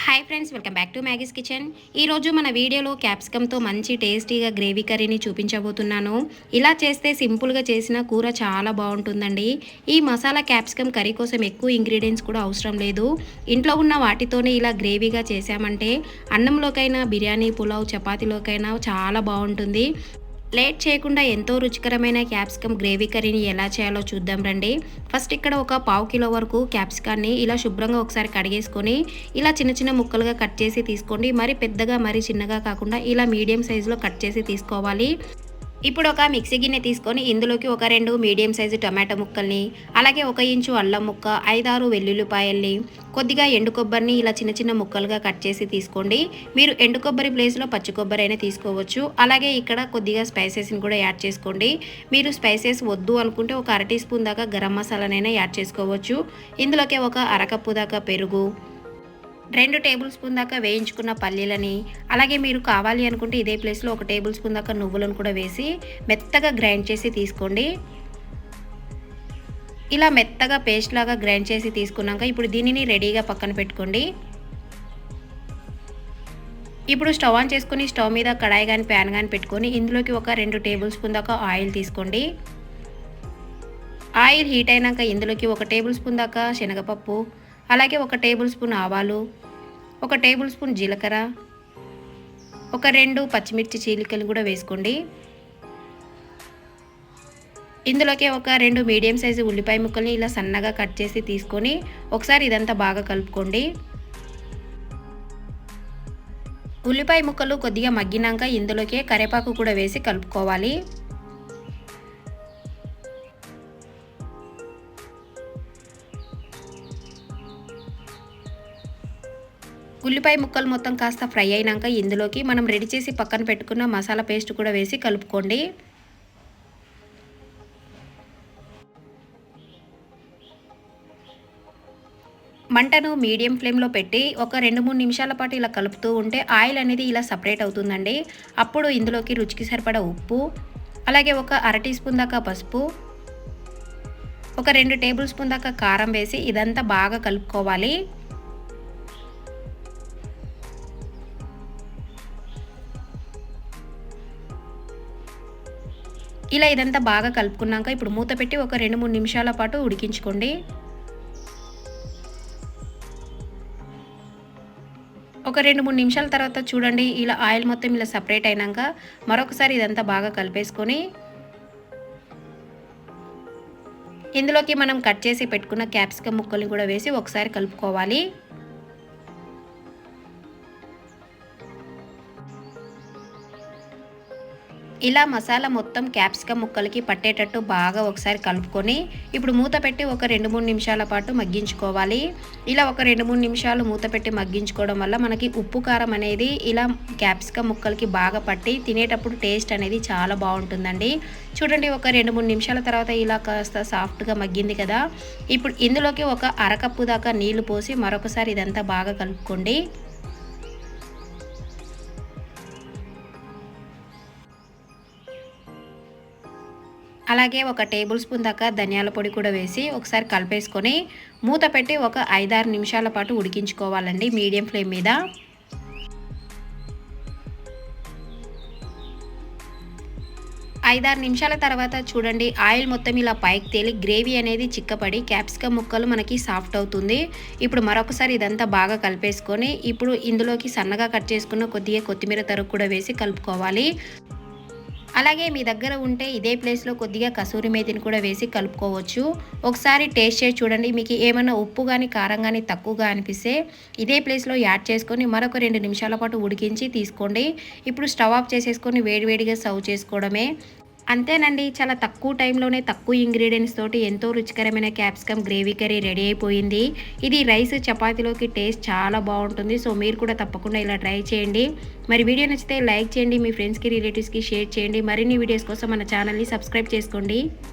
Hi friends, welcome back to Maggie's kitchen. ఈరోజు మన వీడియోలో క్యాప్సికమ్తో మంచి టేస్టీగా గ్రేవీ కర్రీని చూపించబోతున్నాను. ఇలా చేస్తే సింపుల్గా చేసిన కూర చాలా బాగుంటుందండి. ఈ మసాలా క్యాప్సికమ్ కర్రీ కోసం ఎక్కువ ఇంగ్రీడియంట్స్ కూడా అవసరం లేదు. ఇంట్లో ఉన్న వాటితోనే ఇలా గ్రేవీగా చేసామంటే అన్నంలోకైనా, బిర్యానీ, పులావ్, చపాతీలోకైనా చాలా బాగుంటుంది. లేట్ చేయకుండా ఎంతో రుచికరమైన క్యాప్సికమ్ గ్రేవీ కర్రీని ఎలా చేయాలో చూద్దాం రండి. ఫస్ట్ ఇక్కడ ఒక పావు కిలో వరకు క్యాప్సికాన్ని ఇలా శుభ్రంగా ఒకసారి కడిగేసుకొని ఇలా చిన్న చిన్న ముక్కలుగా కట్ చేసి తీసుకోండి. మరి పెద్దగా మరి చిన్నగా కాకుండా ఇలా మీడియం సైజులో కట్ చేసి తీసుకోవాలి. ఇప్పుడు ఒక మిక్సీ గిన్నె తీసుకొని ఇందులోకి ఒక 2 మీడియం సైజు టమాటా ముక్కల్ని, అలాగే 1 ఇంచు అల్లం ముక్క, 5-6 వెల్లుల్లిపాయల్ని, కొద్దిగా ఎండు కొబ్బరిని ఇలా చిన్న చిన్న ముక్కలుగా కట్ చేసి తీసుకోండి. మీరు ఎండు కొబ్బరి ప్లేస్లో పచ్చి కొబ్బరి అయినా తీసుకోవచ్చు. అలాగే ఇక్కడ కొద్దిగా స్పైసెస్ని కూడా యాడ్ చేసుకోండి. మీరు స్పైసెస్ వద్దు అనుకుంటే ఒక 1/2 టీ స్పూన్ దాకా గరం మసాలానైనా యాడ్ చేసుకోవచ్చు. ఇందులోకి ఒక అరకప్పు దాకా పెరుగు, 2 టేబుల్ స్పూన్ దాకా వేయించుకున్న పల్లీలని, అలాగే మీరు కావాలి అనుకుంటే ఇదే ప్లేస్లో 1 టేబుల్ స్పూన్ దాకా నువ్వులను కూడా వేసి మెత్తగా గ్రైండ్ చేసి తీసుకోండి. ఇలా మెత్తగా పేస్ట్ లాగా గ్రైండ్ చేసి తీసుకున్నాక ఇప్పుడు దీనిని రెడీగా పక్కన పెట్టుకోండి. ఇప్పుడు స్టవ్ ఆన్ చేసుకుని స్టవ్ మీద కడాయి కానీ ప్యాన్ కానీ పెట్టుకొని ఇందులోకి ఒక 2 టేబుల్ స్పూన్ దాకా ఆయిల్ తీసుకోండి. ఆయిల్ హీట్ అయినాక ఇందులోకి 1 టేబుల్ స్పూన్ దాకా శనగపప్పు, అలాగే 1 టేబుల్ స్పూన్ ఆవాలు, 1 టేబుల్ స్పూన్ జీలకర్ర, ఒక 2 పచ్చిమిర్చి చీలికలు కూడా వేసుకోండి. ఇందులోకి ఒక 2 మీడియం సైజు ఉల్లిపాయ ముక్కల్ని ఇలా సన్నగా కట్ చేసి తీసుకొని ఒకసారి ఇదంతా బాగా కలుపుకోండి. ఉల్లిపాయ ముక్కలు కొద్దిగా మగ్గినాక ఇందులోకి కరివేపాకు కూడా వేసి కలుపుకోవాలి. ఉల్లిపాయ ముక్కలు మొత్తం కాస్త ఫ్రై అయినాక ఇందులోకి మనం రెడీ చేసి పక్కన పెట్టుకున్న మసాలా పేస్ట్ కూడా వేసి కలుపుకోండి. మంటను మీడియం ఫ్లేమ్లో పెట్టి ఒక 2-3 నిమిషాల పాటు ఇలా కలుపుతూ ఉంటే ఆయిల్ అనేది ఇలా సపరేట్ అవుతుందండి. అప్పుడు ఇందులోకి రుచికి సరిపడా ఉప్పు, అలాగే ఒక 1/2 టీ స్పూన్ దాకా పసుపు, ఒక 2 టేబుల్ స్పూన్ దాకా కారం వేసి ఇదంతా బాగా కలుపుకోవాలి. ఇలా ఇదంతా బాగా కలుపుకున్నాక ఇప్పుడు మూత పెట్టి ఒక 2-3 నిమిషాల పాటు ఉడికించుకోండి. ఒక 2-3 నిమిషాల తర్వాత చూడండి, ఇలా ఆయిల్ మొత్తం ఇలా సపరేట్ అయినాక మరొకసారి ఇదంతా బాగా కలిపేసుకొని ఇందులోకి మనం కట్ చేసి పెట్టుకున్న క్యాప్సికమ్ ముక్కల్ని కూడా వేసి ఒకసారి కలుపుకోవాలి. ఇలా మసాలా మొత్తం క్యాప్సికమ్ ముక్కలకి పట్టేటట్టు బాగా ఒకసారి కలుపుకొని ఇప్పుడు మూత పెట్టి ఒక 2-3 నిమిషాల పాటు మగ్గించుకోవాలి. ఇలా ఒక 2-3 నిమిషాలు మూత పెట్టి మగ్గించుకోవడం వల్ల మనకి ఉప్పు కారం అనేది ఇలా క్యాప్సికమ్ ముక్కలకి బాగా పట్టి తినేటప్పుడు టేస్ట్ అనేది చాలా బాగుంటుందండి. చూడండి, ఒక 2-3 నిమిషాల తర్వాత ఇలా కాస్త సాఫ్ట్గా మగ్గింది కదా. ఇప్పుడు ఇందులోకి ఒక అరకప్పు దాకా నీళ్లు పోసి మరొకసారి ఇదంతా బాగా కలుపుకోండి. అలాగే ఒక టేబుల్ స్పూన్ దాకా ధనియాల పొడి కూడా వేసి ఒకసారి కలిపేసుకొని మూత పెట్టి ఒక 5-6 నిమిషాల పాటు ఉడికించుకోవాలండి మీడియం ఫ్లేమ్ మీద. 5-6 నిమిషాల తర్వాత చూడండి, ఆయిల్ మొత్తం ఇలా పైకి తేలి గ్రేవీ అనేది చిక్కపడి క్యాప్సికమ్ ముక్కలు మనకి సాఫ్ట్ అవుతుంది. ఇప్పుడు మరొకసారి ఇదంతా బాగా కలిపేసుకొని ఇప్పుడు ఇందులోకి సన్నగా కట్ చేసుకున్న కొద్దిగా కొత్తిమీర తరుగు కూడా వేసి కలుపుకోవాలి. అలాగే మీ దగ్గర ఉంటే ఇదే ప్లేస్లో కొద్దిగా కసూరి మేతిని కూడా వేసి కలుపుకోవచ్చు. ఒకసారి టేస్ట్ చేసి చూడండి, మీకు ఏమైనా ఉప్పు కానీ కారం కానీ తక్కువగా అనిపిస్తే ఇదే ప్లేస్లో యాడ్ చేసుకొని మరొక 2 నిమిషాల పాటు ఉడికించి తీసుకోండి. ఇప్పుడు స్టవ్ ఆఫ్ చేసేసుకొని వేడివేడిగా సర్వ్ చేసుకోవడమే. అంతేనండి, చాలా తక్కువ టైంలోనే తక్కువ ఇంగ్రీడియంట్స్ తోటి ఎంతో రుచికరమైన క్యాప్సికమ్ గ్రేవీ కర్రీ రెడీ అయిపోయింది. ఇది రైస్, చపాతీలోకి టేస్ట్ చాలా బాగుంటుంది. సో మీరు కూడా తప్పకుండా ఇలా ట్రై చేయండి. మరి వీడియో నచ్చితే లైక్ చేయండి, మీ ఫ్రెండ్స్కి, రిలేటివ్స్కి షేర్ చేయండి. మరిన్ని వీడియోస్ కోసం మన ఛానల్ని సబ్స్క్రైబ్ చేసుకోండి.